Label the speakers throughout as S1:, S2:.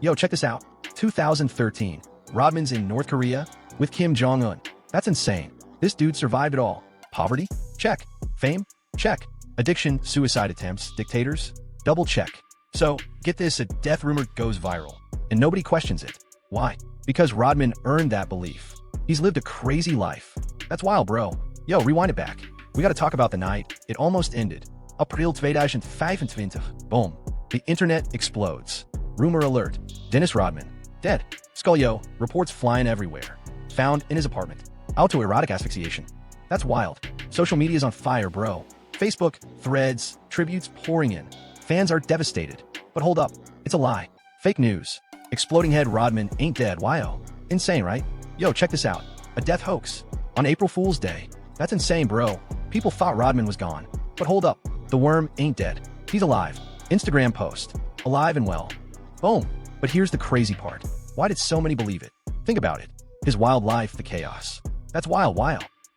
S1: Yo, check this out. 2013. Rodman's in North Korea with Kim Jong-Un. That's insane. This dude survived it all. Poverty? Check. Fame? Check. Addiction, suicide attempts, dictators? Double check. So, get this, a death rumor goes viral, and nobody questions it. Why? Because Rodman earned that belief. He's lived a crazy life. That's wild, bro. Yo, rewind it back. We gotta talk about the night it almost ended. April 2025. Boom. The internet explodes. Rumor alert. Dennis Rodman. Dead. Sculio. Reports flying everywhere. Found in his apartment. Autoerotic asphyxiation. That's wild. Social media's on fire, bro. Facebook, threads, tributes pouring in. Fans are devastated. But hold up. It's a lie. Fake news. Exploding head Rodman ain't dead. Why-oh? Insane, right? Yo, check this out. A death hoax. On April Fool's Day. That's insane, bro. People thought Rodman was gone. But hold up. The worm ain't dead. He's alive. Instagram post. Alive and well. Boom. But here's the crazy part. Why did so many believe it? Think about it. His wild life, the chaos. That's wild.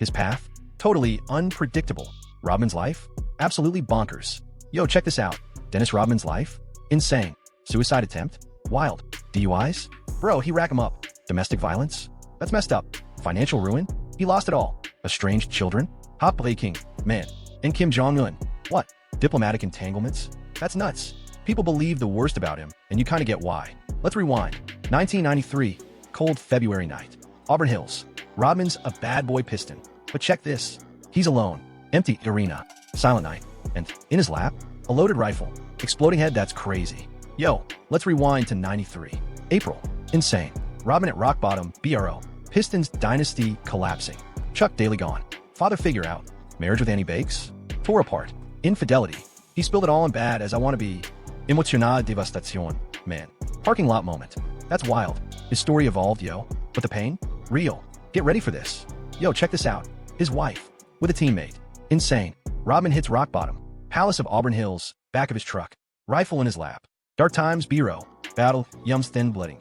S1: His path? Totally unpredictable. Rodman's life? Absolutely bonkers. Yo, check this out. Dennis Rodman's life? Insane. Suicide attempt? Wild. DUIs? Bro, he racked 'em up. Domestic violence? That's messed up. Financial ruin? He lost it all. Estranged children? Heartbreaking. Man. And Kim Jong-Un? What? Diplomatic entanglements? That's nuts. People believe the worst about him, and you kinda get why. Let's rewind. 1993. Cold February night. Auburn Hills. Rodman's a bad boy Piston. But check this. He's alone. Empty arena. Silent night. And in his lap, a loaded rifle. Exploding head, that's crazy. Yo, let's rewind to 93. April. Insane. Rodman at rock bottom. BRO. Pistons dynasty collapsing. Chuck Daly gone. Father figure out. Marriage with Annie Bakes? Tore apart. Infidelity. He spilled it all in bad as I want to be. Emocionada devastación. Man. Parking lot moment. That's wild. His story evolved, yo. But the pain? Real. Get ready for this. Yo, check this out. His wife. With a teammate. Insane. Rodman hits rock bottom. Palace of Auburn Hills. Back of his truck. Rifle in his lap. Dark times, bureau. Battle. Yums thin blooding.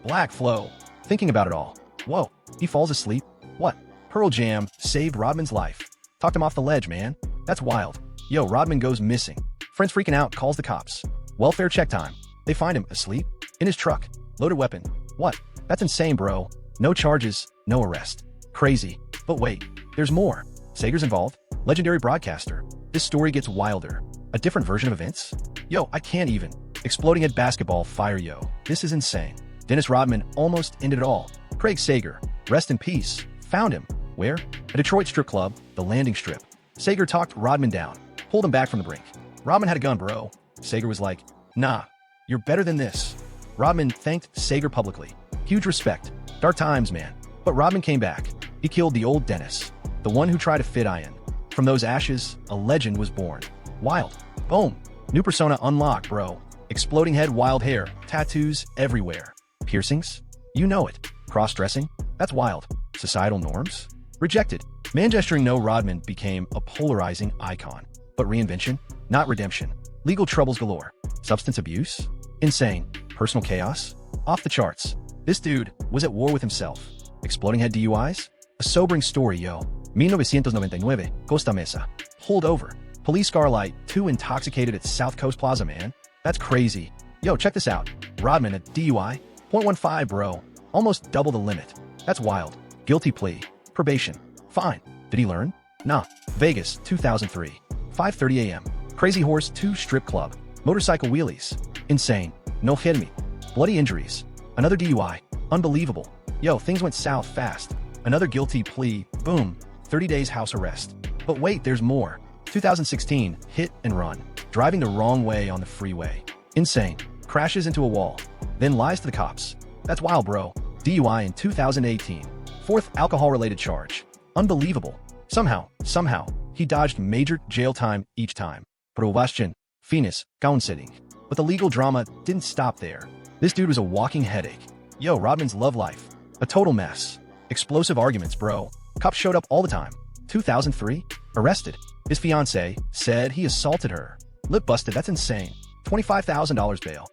S1: Black flow. Thinking about it all. Whoa. He falls asleep? What? Pearl Jam saved Rodman's life. Talked him off the ledge, man. That's wild. Yo, Rodman goes missing. Friends freaking out, calls the cops. Welfare check time. They find him asleep. In his truck. Loaded weapon. What? That's insane, bro. No charges, no arrest. Crazy. But wait, there's more. Sager's involved. Legendary broadcaster. This story gets wilder. A different version of events? Yo, I can't even. Exploding at basketball fire, yo. This is insane. Dennis Rodman almost ended it all. Craig Sager. Rest in peace. Found him. Where? A Detroit strip club, the Landing Strip. Sager talked Rodman down. Pulled him back from the brink. Rodman had a gun, bro. Sager was like, nah, you're better than this. Rodman thanked Sager publicly. Huge respect. Dark times, man. But Rodman came back. He killed the old Dennis. The one who tried to fit in. From those ashes, a legend was born. Wild. Boom. New persona unlocked, bro. Exploding head, wild hair, tattoos everywhere. Piercings? You know it. Cross-dressing? That's wild. Societal norms? Rejected. Man gesturing no. Rodman became a polarizing icon. But reinvention? Not redemption. Legal troubles galore. Substance abuse? Insane. Personal chaos? Off the charts. This dude was at war with himself. Exploding head DUIs? A sobering story, yo. 1999, Costa Mesa. Pulled over. Police car light, too intoxicated at South Coast Plaza, man. That's crazy. Yo, check this out. Rodman at DUI? 0.15, bro. Almost double the limit. That's wild. Guilty plea. Probation. Fine. Did he learn? Nah. Vegas, 2003. 5:30 a.m. Crazy Horse 2 strip club. Motorcycle wheelies. Insane. No me. Bloody injuries. Another DUI. Unbelievable. Yo, things went south fast. Another guilty plea. Boom. 30 days house arrest. But wait, there's more. 2016. Hit and run. Driving the wrong way on the freeway. Insane. Crashes into a wall. Then lies to the cops. That's wild, bro. DUI in 2018. Fourth alcohol-related charge. Unbelievable. Somehow, he dodged major jail time each time. Probation, finis, counseling. But the legal drama didn't stop there. This dude was a walking headache. Yo, Rodman's love life. A total mess. Explosive arguments, bro. Cops showed up all the time. 2003? Arrested. His fiancée said he assaulted her. Lip busted, that's insane. $25,000 bail.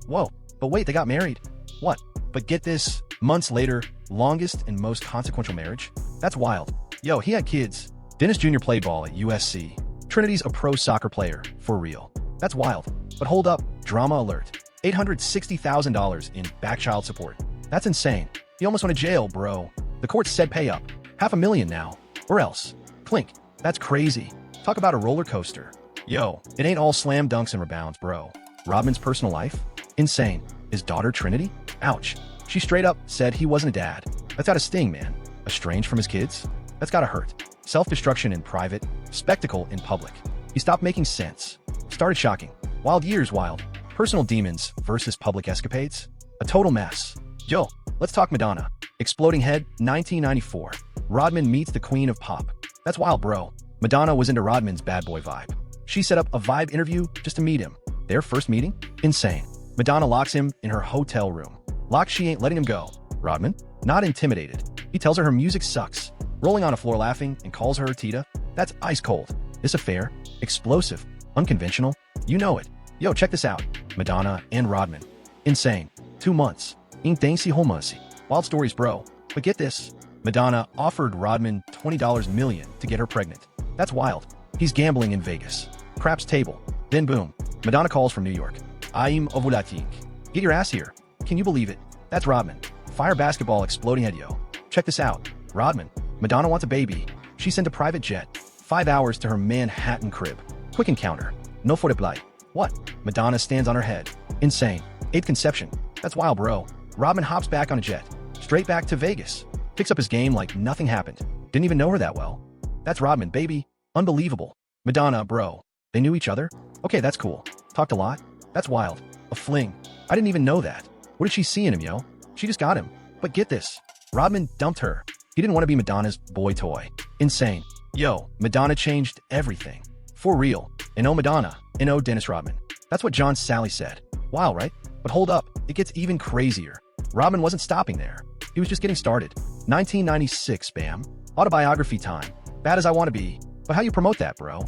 S1: Whoa, but wait, they got married. What? But get this, months later, longest and most consequential marriage? That's wild. Yo, he had kids. Dennis Jr. played ball at USC. Trinity's a pro soccer player, for real. That's wild. But hold up, drama alert. $860,000 in back child support. That's insane. He almost went to jail, bro. The court said pay up. $500,000 now. Or else. Clink. That's crazy. Talk about a roller coaster. Yo, it ain't all slam dunks and rebounds, bro. Rodman's personal life? Insane. His daughter, Trinity? Ouch. She straight up said he wasn't a dad. That's gotta sting, man. Estranged from his kids? That's gotta hurt. Self-destruction in private, spectacle in public. He stopped making sense. Started shocking. Wild years, wild. Personal demons versus public escapades? A total mess. Yo, let's talk Madonna. Exploding Head, 1994. Rodman meets the queen of pop. That's wild, bro. Madonna was into Rodman's bad boy vibe. She set up a vibe interview just to meet him. Their first meeting? Insane. Madonna locks him in her hotel room. Locked, she ain't letting him go. Rodman? Not intimidated. He tells her music sucks. Rolling on a floor laughing and calls her Tita? That's ice cold. This affair? Explosive. Unconventional. You know it. Yo, check this out. Madonna and Rodman. Insane. 2 months. Intensi Homasi. Wild stories, bro. But get this. Madonna offered Rodman $20 million to get her pregnant. That's wild. He's gambling in Vegas. Craps table. Then boom. Madonna calls from New York. I'm ovulating. Get your ass here. Can you believe it? That's Rodman. Fire basketball exploding head, yo. Check this out. Rodman. Madonna wants a baby. She sent a private jet. 5 hours to her Manhattan crib. Quick encounter. No for reply. What? Madonna stands on her head. Insane. 8th conception. That's wild, bro. Rodman hops back on a jet. Straight back to Vegas. Picks up his game like nothing happened. Didn't even know her that well. That's Rodman, baby. Unbelievable. Madonna, bro. They knew each other? Okay, that's cool. Talked a lot? That's wild. A fling. I didn't even know that. What did she see in him, yo? She just got him. But get this. Rodman dumped her. He didn't want to be Madonna's boy toy. Insane. Yo, Madonna changed everything. For real. And oh Madonna. And oh Dennis Rodman. That's what John Sally said. Wow, right? But hold up. It gets even crazier. Rodman wasn't stopping there. He was just getting started. 1996, bam. Autobiography time. Bad as I want to be. But how you promote that, bro?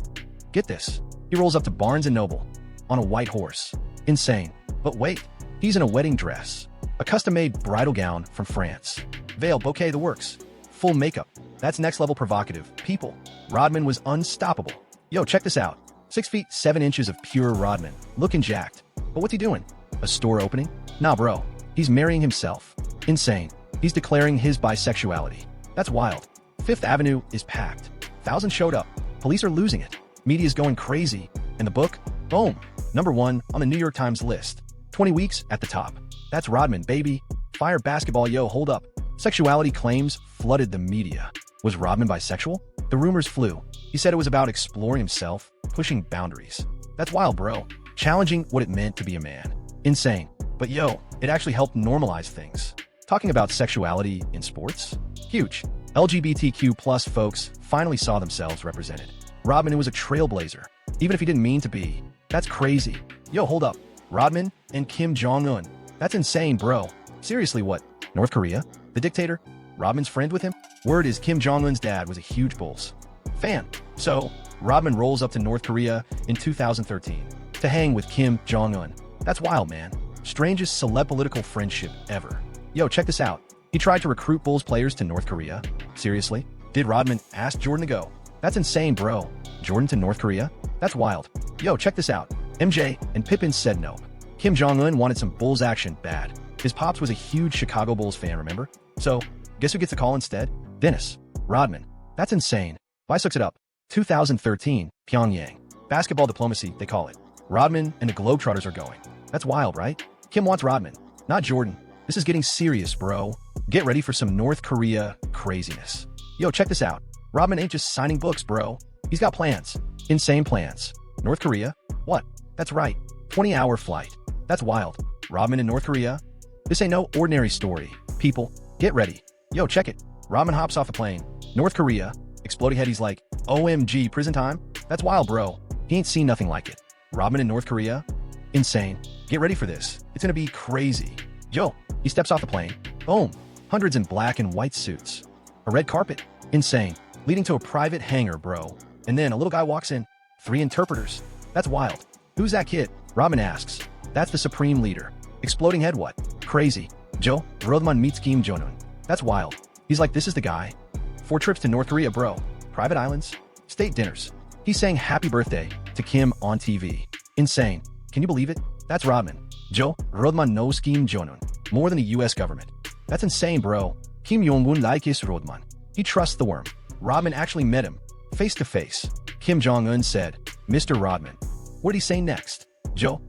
S1: Get this. He rolls up to Barnes & Noble. On a white horse. Insane. But wait. He's in a wedding dress. A custom-made bridal gown from France. Veil, bouquet, the works. Full makeup. That's next level provocative. People. Rodman was unstoppable. Yo, check this out. 6 feet 7 inches of pure Rodman. Looking jacked. But what's he doing? A store opening? Nah, bro. He's marrying himself. Insane. He's declaring his bisexuality. That's wild. Fifth Avenue is packed. Thousands showed up. Police are losing it. Media's going crazy. And the book? Boom. #1 on the New York Times list. 20 weeks at the top. That's Rodman, baby. Fire basketball, yo, hold up. Sexuality claims flooded the media. Was Rodman bisexual? The rumors flew. He said it was about exploring himself, pushing boundaries. That's wild, bro. Challenging what it meant to be a man. Insane. But yo, it actually helped normalize things. Talking about sexuality in sports? Huge. LGBTQ plus folks finally saw themselves represented. Rodman was a trailblazer, even if he didn't mean to be. That's crazy. Yo, hold up. Rodman and Kim Jong-Un. That's insane, bro. Seriously, what? North Korea? The dictator? Rodman's friend with him? Word is Kim Jong-un's dad was a huge Bulls fan. So, Rodman rolls up to North Korea in 2013 to hang with Kim Jong-un. That's wild, man. Strangest celeb political friendship ever. Yo, check this out. He tried to recruit Bulls players to North Korea. Seriously? Did Rodman ask Jordan to go? That's insane, bro. Jordan to North Korea? That's wild. Yo, check this out. MJ and Pippen said no. Kim Jong-un wanted some Bulls action bad. His pops was a huge Chicago Bulls fan, remember? So, guess who gets a call instead? Dennis Rodman. That's insane. Vice looks it up. 2013, Pyongyang. Basketball diplomacy, they call it. Rodman and the Globetrotters are going. That's wild, right? Kim wants Rodman, not Jordan. This is getting serious, bro. Get ready for some North Korea craziness. Yo, check this out. Rodman ain't just signing books, bro. He's got plans. Insane plans. North Korea? What? That's right. 20-hour flight. That's wild. Rodman in North Korea? This ain't no ordinary story. People, get ready. Yo, check it. Rodman hops off a plane. North Korea. Exploding head, he's like, OMG, prison time? That's wild, bro. He ain't seen nothing like it. Rodman in North Korea? Insane. Get ready for this. It's gonna be crazy. Yo, he steps off the plane. Boom. Hundreds in black and white suits. A red carpet. Insane. Leading to a private hangar, bro. And then a little guy walks in. 3 interpreters. That's wild. Who's that kid? Rodman asks. That's the supreme leader. Exploding head, what? Crazy. Joe, Rodman meets Kim Jong-un. That's wild. He's like, this is the guy. 4 trips to North Korea, bro. Private islands. State dinners. He's saying happy birthday to Kim on TV. Insane. Can you believe it? That's Rodman. Rodman knows Kim Jong-Un more than the US government. That's insane, bro. Kim Jong-un likes Rodman. He trusts the worm. Rodman actually met him, face to face. Kim Jong-un said, Mr. Rodman. What did he say next?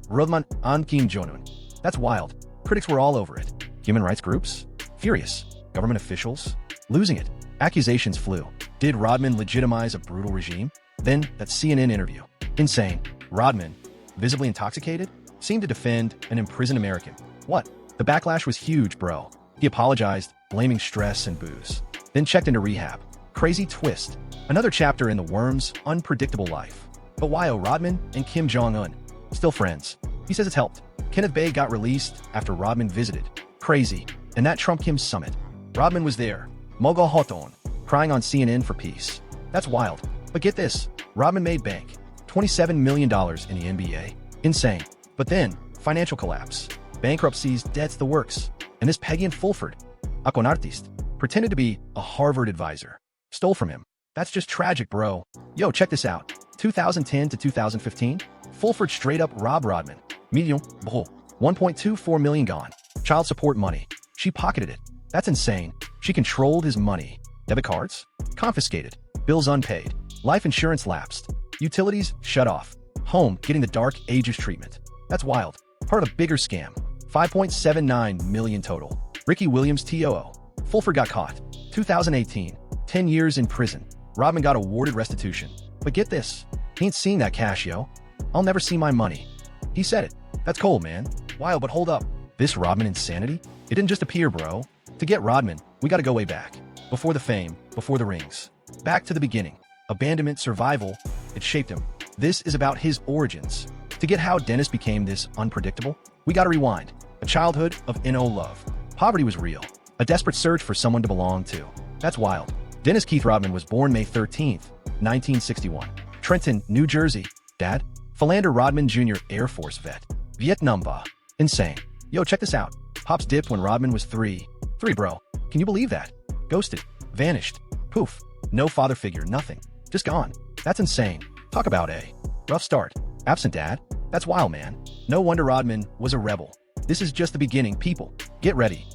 S1: Rodman on Kim Jong-un. That's wild. Critics were all over it. Human rights groups? Furious. Government officials? Losing it. Accusations flew. Did Rodman legitimize a brutal regime? Then, that CNN interview. Insane. Rodman, visibly intoxicated, seemed to defend an imprisoned American. What? The backlash was huge, bro. He apologized, blaming stress and booze. Then checked into rehab. Crazy twist. Another chapter in the worm's unpredictable life. But why Rodman and Kim Jong-un? Still friends. He says it's helped. Kenneth Bay got released after Rodman visited. Crazy. And that Trump Kim summit. Rodman was there. Mogul Hoton, crying on CNN for peace. That's wild. But get this. Rodman made bank. $27 million in the NBA. Insane. But then, financial collapse. Bankruptcies, debts, the works. And this Peggy and Fulford, an artist, pretended to be a Harvard advisor. Stole from him. That's just tragic, bro. Yo, check this out. 2010 to 2015, Fulford straight up robbed Rodman. Medium, 1.24 million gone. Child support money. She pocketed it. That's insane. She controlled his money. Debit cards? Confiscated. Bills unpaid. Life insurance lapsed. Utilities shut off. Home getting the dark ages treatment. That's wild. Part of a bigger scam. 5.79 million total. Ricky Williams TOO. Fulford got caught. 2018. 10 years in prison. Rodman got awarded restitution. But get this. He ain't seeing that cash, yo. I'll never see my money. He said it. That's cold, man. Wild, but hold up. This Rodman insanity? It didn't just appear, bro. To get Rodman, we gotta go way back. Before the fame, before the rings. Back to the beginning. Abandonment, survival. It shaped him. This is about his origins. To get how Dennis became this unpredictable, we gotta rewind. A childhood of no love. Poverty was real. A desperate search for someone to belong to. That's wild. Dennis Keith Rodman was born May 13th, 1961. Trenton, New Jersey. Dad? Philander Rodman Jr., Air Force vet. Vietnam Ba. Insane. Yo, check this out. Pops dipped when Rodman was 3. 3, bro. Can you believe that? Ghosted. Vanished. Poof. No father figure, nothing. Just gone. That's insane. Talk about a rough start. Absent dad? That's wild, man. No wonder Rodman was a rebel. This is just the beginning, people. Get ready.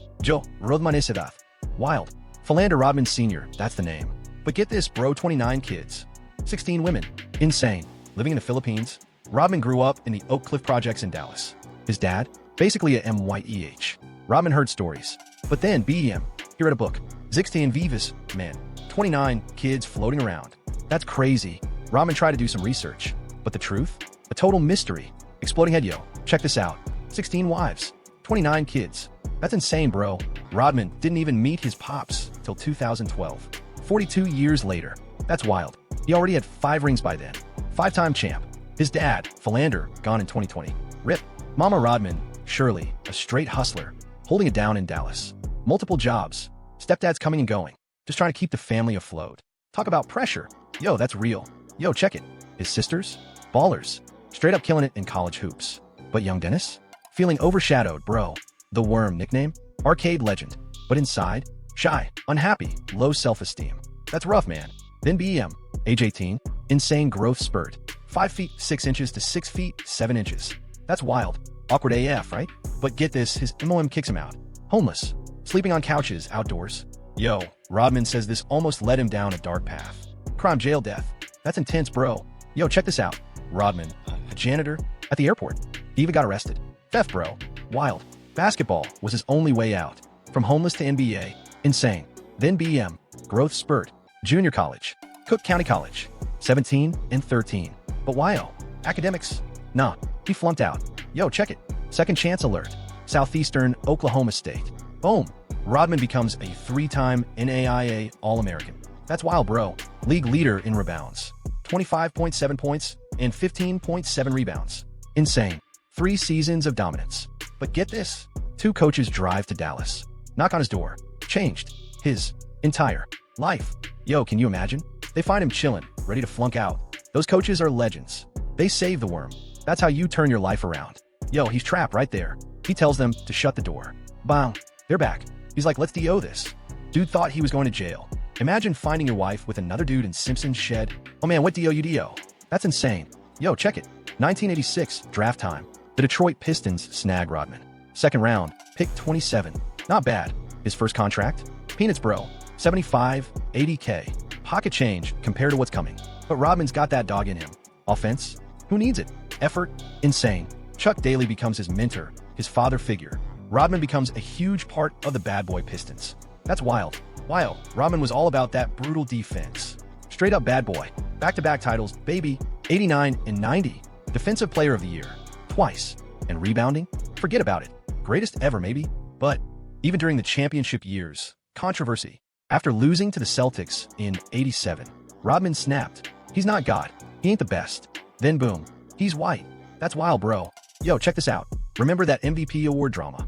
S1: Rodman is edad. Wild. Philander Rodman Sr., that's the name. But get this, bro, 29 kids. 16 women. Insane. Living in the Philippines. Rodman grew up in the Oak Cliff Projects in Dallas. His dad? Basically a MYEH. Rodman heard stories. But then BEM. He read a book. 16 Vivas. Man. 29 kids floating around. That's crazy. Rodman tried to do some research. But the truth? A total mystery. Exploding head, yo. Check this out. 16 wives. 29 kids. That's insane, bro. Rodman didn't even meet his pops till 2012. 42 years later. That's wild. He already had 5 rings by then. 5-time champ. His dad, Philander, gone in 2020. RIP. Mama Rodman, Shirley, a straight hustler, holding it down in Dallas. Multiple jobs. Stepdad's coming and going. Just trying to keep the family afloat. Talk about pressure. Yo, that's real. Yo, check it. His sisters? Ballers. Straight up killing it in college hoops. But young Dennis? Feeling overshadowed, bro. The Worm nickname? Arcade legend. But inside? Shy, unhappy, low self-esteem. That's rough, man. Then BEM. Age 18. Insane growth spurt. 5 feet 6 inches to 6 feet 7 inches. That's wild. Awkward AF, right? But get this, his MOM kicks him out. Homeless. Sleeping on couches, outdoors. Yo, Rodman says this almost led him down a dark path. Crime, jail, death. That's intense, bro. Yo, check this out. Rodman, a janitor at the airport. He even got arrested. Theft, bro. Wild. Basketball was his only way out. From homeless to NBA. Insane. Then BEM. Growth spurt. Junior college. Cook County College. 17 and 13. But why? Academics? Nah, he flunked out. Yo, check it. Second chance alert. Southeastern Oklahoma State. Boom. Rodman becomes a 3-time NAIA All-American. That's wild, bro. League leader in rebounds. 25.7 points and 15.7 rebounds. Insane. 3 seasons of dominance. But get this. 2 coaches drive to Dallas. Knock on his door. Changed his entire life. Yo, can you imagine? They find him chillin', ready to flunk out. Those coaches are legends. They save the worm. That's how you turn your life around. Yo, he's trapped right there. He tells them to shut the door. Bang. They're back. He's like, let's DO this. Dude thought he was going to jail. Imagine finding your wife with another dude in Simpson's shed. Oh man, what DO you DO? That's insane. Yo, check it. 1986, draft time. The Detroit Pistons snag Rodman. Second round, pick 27. Not bad. His first contract? Peanuts, bro. 75, 80K. Pocket change compared to what's coming. But Rodman's got that dog in him. Offense? Who needs it? Effort? Insane. Chuck Daly becomes his mentor, his father figure. Rodman becomes a huge part of the bad boy Pistons. That's wild. Wild. Rodman was all about that brutal defense. Straight up bad boy. Back-to-back titles, baby. 89 and 90. Defensive Player of the Year. Twice. And rebounding? Forget about it. Greatest ever, maybe. But even during the championship years, controversy. After losing to the Celtics in 87, Rodman snapped. He's not God. He ain't the best. Then boom. He's white. That's wild, bro. Yo, check this out. Remember that MVP award drama?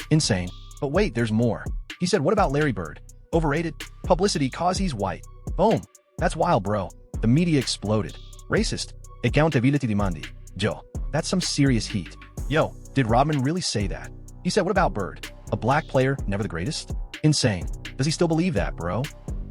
S1: Insane. But wait, there's more. He said, what about Larry Bird? Overrated? Publicity cause he's white. Boom. That's wild, bro. The media exploded. Racist. Accountability demandi. Joe, that's some serious heat. Yo, did Rodman really say that? He said, what about Bird? A black player, never the greatest? Insane. Does he still believe that, bro?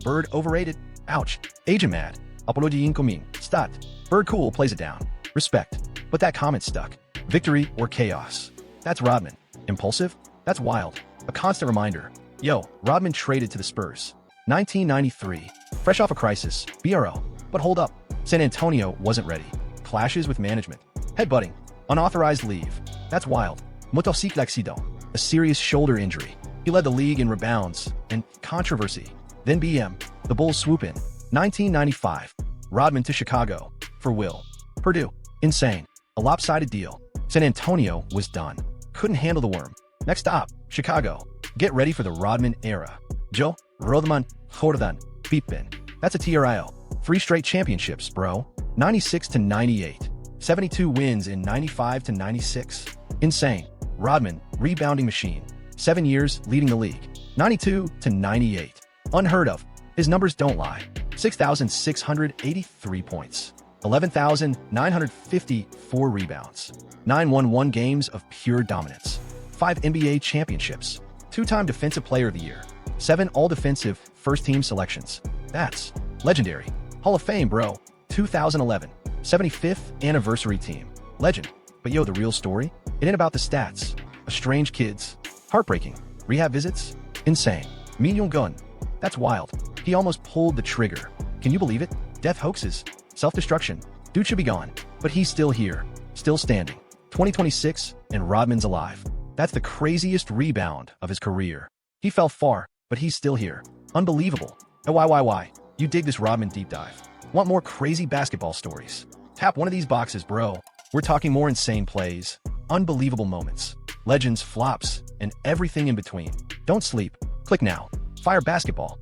S1: Bird overrated? Ouch. Agent mad. Apology incoming. Stat. Bird cool plays it down. Respect. But that comment stuck. Victory or chaos? That's Rodman. Impulsive? That's wild. A constant reminder. Yo, Rodman traded to the Spurs. 1993. Fresh off a crisis. BRO. But hold up. San Antonio wasn't ready. Clashes with management. Headbutting. Unauthorized leave. That's wild. Motociclo accident. A serious shoulder injury. He led the league in rebounds and controversy. Then BM. The Bulls swoop in. 1995. Rodman to Chicago. For Will. Purdue. Insane. A lopsided deal. San Antonio was done. Couldn't handle the worm. Next stop, Chicago. Get ready for the Rodman era. Joe, Rodman, Jordan, Pippen. That's a TRIO. 3 straight championships, bro. 96 to 98. 72 wins in 95 to 96. Insane. Rodman, rebounding machine. 7 years leading the league. 92 to 98. Unheard of. His numbers don't lie. 6,683 points. 11,954 rebounds. 911 games of pure dominance. 5 NBA championships. 2-time Defensive Player of the Year. 7 all-defensive first-team selections. That's legendary. Hall of Fame, bro. 2011. 75th anniversary team. Legend. But yo, the real story? It ain't about the stats. Estranged kids. Heartbreaking. Rehab visits? Insane. Jong-Un. That's wild. He almost pulled the trigger. Can you believe it? Death hoaxes. Self-destruction. Dude should be gone. But he's still here. Still standing. 2026, and Rodman's alive. That's the craziest rebound of his career. He fell far, but he's still here. Unbelievable. And why? You dig this Rodman deep dive? Want more crazy basketball stories? Tap one of these boxes, bro. We're talking more insane plays, unbelievable moments, legends, flops, and everything in between. Don't sleep. Click now. Fire basketball.